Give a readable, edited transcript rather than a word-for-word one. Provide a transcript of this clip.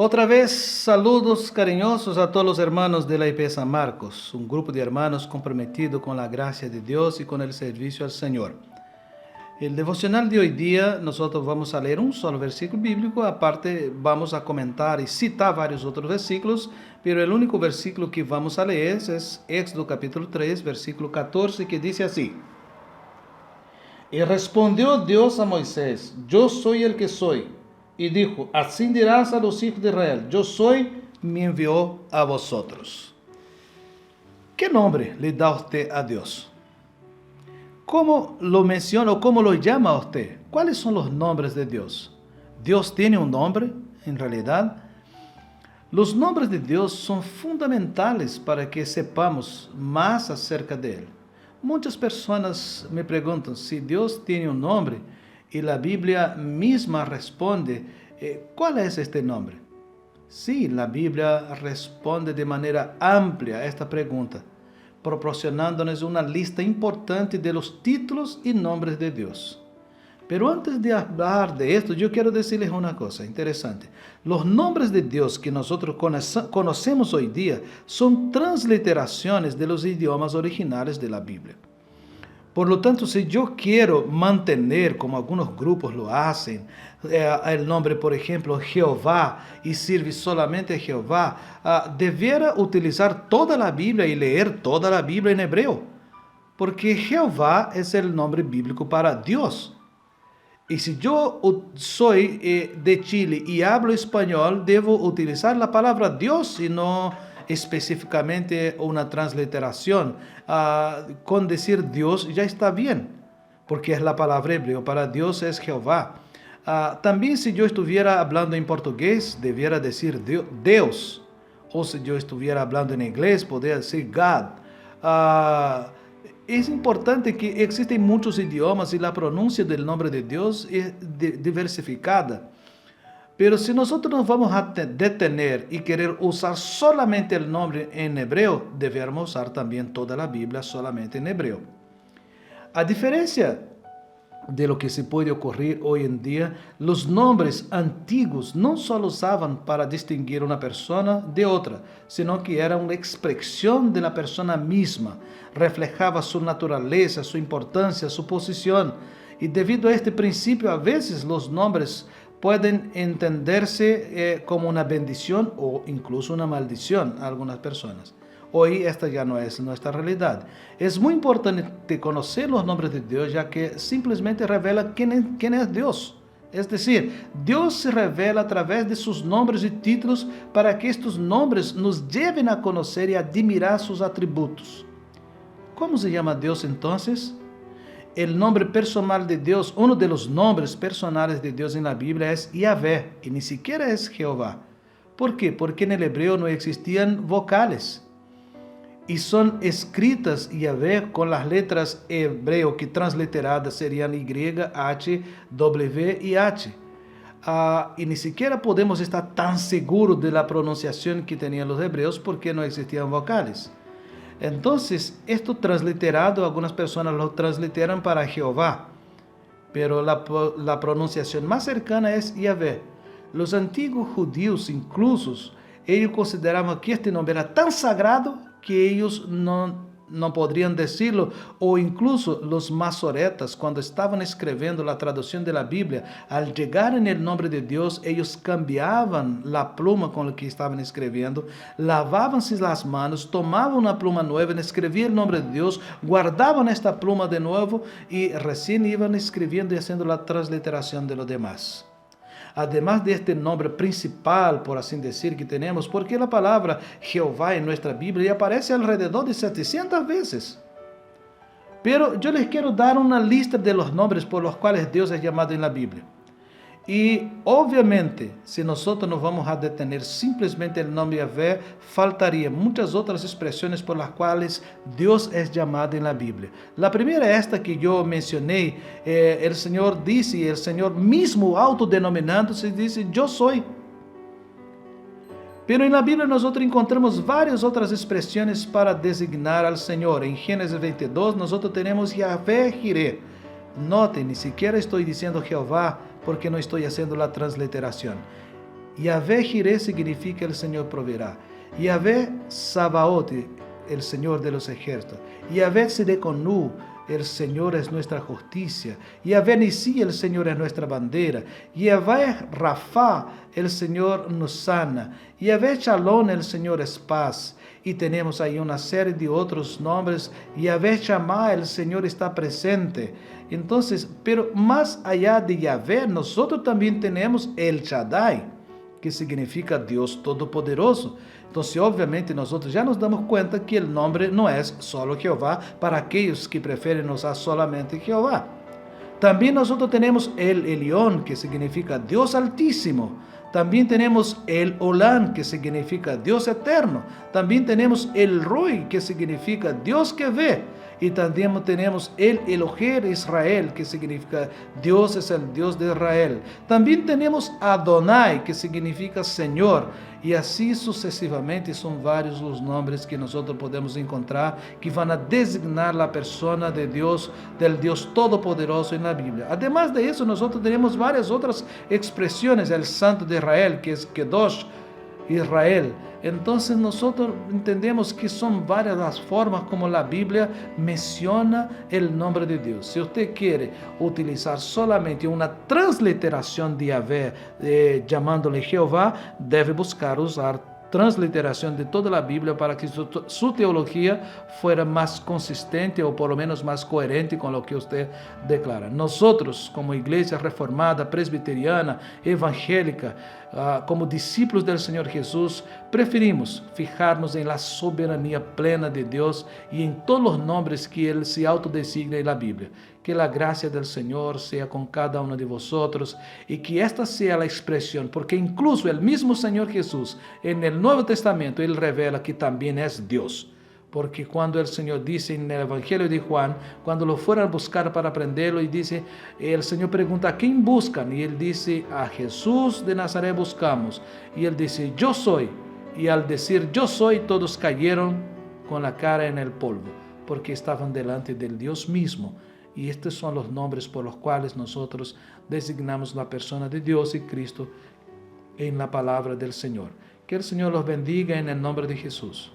Otra vez, saludos cariñosos a todos los hermanos de la IP San Marcos, un grupo de hermanos comprometido con la gracia de Dios y con el servicio al Señor. El devocional de hoy día, nosotros vamos a leer un solo versículo bíblico, aparte vamos a comentar y citar varios otros versículos, pero el único versículo que vamos a leer es Éxodo capítulo 3, versículo 14, que dice así: Y respondió Dios a Moisés: Yo soy el que soy. Y dijo: Así dirás a los hijos de Israel: Yo soy, me envió a vosotros. ¿Qué nombre le da usted a Dios? ¿Cómo lo menciona o cómo lo llama a usted? ¿Cuáles son los nombres de Dios? ¿Dios tiene un nombre, en realidad? Los nombres de Dios son fundamentales para que sepamos más acerca de Él. Muchas personas me preguntan si Dios tiene un nombre y la Biblia misma responde, ¿cuál es este nombre? Sí, la Biblia responde de manera amplia a esta pregunta, proporcionándonos una lista importante de los títulos y nombres de Dios. Pero antes de hablar de esto, yo quiero decirles una cosa interesante. Los nombres de Dios que nosotros conocemos hoy día son transliteraciones de los idiomas originales de la Biblia. Por lo tanto, si yo quiero mantener, como algunos grupos lo hacen, el nombre, por ejemplo, Jehová, y sirve solamente a Jehová, debiera utilizar toda la Biblia y leer toda la Biblia en hebreo, porque Jehová es el nombre bíblico para Dios. Y si yo soy de Chile y hablo español, debo utilizar la palabra Dios y no específicamente una transliteración. Con decir Dios ya está bien, porque es la palabra hebreo para Dios es Jehová. También si yo estuviera hablando en portugués, debiera decir Deus. O si yo estuviera hablando en inglés, podría decir God. Es importante que existen muchos idiomas y la pronuncia del nombre de Dios es diversificada. Pero si nosotros nos vamos a detener y querer usar solamente el nombre en hebreo, debemos usar también toda la Biblia solamente en hebreo. A diferencia de lo que se puede ocurrir hoy en día, los nombres antiguos no solo usaban para distinguir una persona de otra, sino que era una expresión de la persona misma, reflejaba su naturaleza, su importancia, su posición. Y debido a este principio, a veces los nombres pueden entenderse como una bendición o incluso una maldición a algunas personas. Hoy esta ya no es nuestra realidad. Es muy importante conocer los nombres de Dios, ya que simplemente revela quién es Dios. Es decir, Dios se revela a través de sus nombres y títulos para que estos nombres nos lleven a conocer y admirar sus atributos. ¿Cómo se llama Dios entonces? El nombre personal de Dios, uno de los nombres personales de Dios en la Biblia es Yahvé, y ni siquiera es Jehová. ¿Por qué? Porque en el hebreo no existían vocales. Y son escritas Yahvé con las letras hebreo que transliteradas serían Y, H, W y H. Y ni siquiera podemos estar tan seguros de la pronunciación que tenían los hebreos porque no existían vocales. Entonces, esto transliterado, algunas personas lo transliteran para Jehová, pero la pronunciación más cercana es Yahvé. Los antiguos judíos incluso, ellos consideraban que este nombre era tan sagrado que ellos no podrían decirlo, o incluso los masoretas, cuando estaban escribiendo la traducción de la Biblia, al llegar en el nombre de Dios, ellos cambiaban la pluma con la que estaban escribiendo, lavábanse las manos, tomaban una pluma nueva, escribían el nombre de Dios, guardaban esta pluma de nuevo y recién iban escribiendo y haciendo la transliteración de lo demás. Además de este nombre principal, por así decir, que tenemos, porque la palabra Jehová en nuestra Biblia aparece alrededor de 700 veces. Pero yo les quiero dar una lista de los nombres por los cuales Dios es llamado en la Biblia. Y obviamente, si nosotros nos vamos a detener simplemente el nombre Yahvé, faltarían muchas otras expresiones por las cuales Dios es llamado en la Biblia. La primera es esta que yo mencioné, el Señor dice, el Señor mismo autodenominándose dice, yo soy. Pero en la Biblia nosotros encontramos varias otras expresiones para designar al Señor. En Génesis 22 nosotros tenemos Yahvé Jireh. Noten, ni siquiera estoy diciendo Jehová, porque no estoy haciendo la transliteración. Yahvé Jireh significa el Señor proveerá. Yahvé Sabaoth, el Señor de los ejércitos. Yahvé Sidekonu, el Señor es nuestra justicia. Yahvé Nisi, el Señor es nuestra bandera. Yahvé Rafa, el Señor nos sana. Yahvé Shalom, el Señor es paz. Y tenemos ahí una serie de otros nombres. Yahvé Shammah, el Señor está presente. Entonces, pero más allá de Yahvé, nosotros también tenemos el Shaddai, que significa Dios Todopoderoso. Entonces, obviamente, nosotros ya nos damos cuenta que el nombre no es solo Jehová para aquellos que prefieren usar solamente Jehová. También nosotros tenemos el Elión, que significa Dios Altísimo. También tenemos el Olán, que significa Dios Eterno. También tenemos el Roi, que significa Dios que ve. Y también tenemos el Eloher Israel, que significa Dios es el Dios de Israel. También tenemos Adonai, que significa Señor. Y así sucesivamente son varios los nombres que nosotros podemos encontrar que van a designar la persona de Dios, del Dios Todopoderoso en la Biblia. Además de eso, nosotros tenemos varias otras expresiones. El Santo de Israel, que es Kedosh Israel. Entonces nosotros entendemos que son varias las formas como la Biblia menciona el nombre de Dios. Si usted quiere utilizar solamente una transliteración de Yahvé, llamándole Jehová, debe buscar usar transliteración de toda la Biblia para que su teología fuera más consistente o por lo menos más coherente con lo que usted declara. Nosotros, como iglesia reformada, presbiteriana, evangélica, como discípulos del Señor Jesús, preferimos fijarnos en la soberanía plena de Dios y en todos los nombres que Él se autodesigna en la Biblia. Que la gracia del Señor sea con cada uno de vosotros y que esta sea la expresión, porque incluso el mismo Señor Jesús en el Nuevo Testamento, Él revela que también es Dios. Porque cuando el Señor dice en el Evangelio de Juan, cuando lo fueron a buscar para prenderlo, y dice, el Señor pregunta, ¿a quién buscan? Y Él dice, a Jesús de Nazaret buscamos. Y Él dice, yo soy. Y al decir yo soy, todos cayeron con la cara en el polvo, porque estaban delante del Dios mismo. Y estos son los nombres por los cuales nosotros designamos la persona de Dios y Cristo en la palabra del Señor. Que el Señor los bendiga en el nombre de Jesús.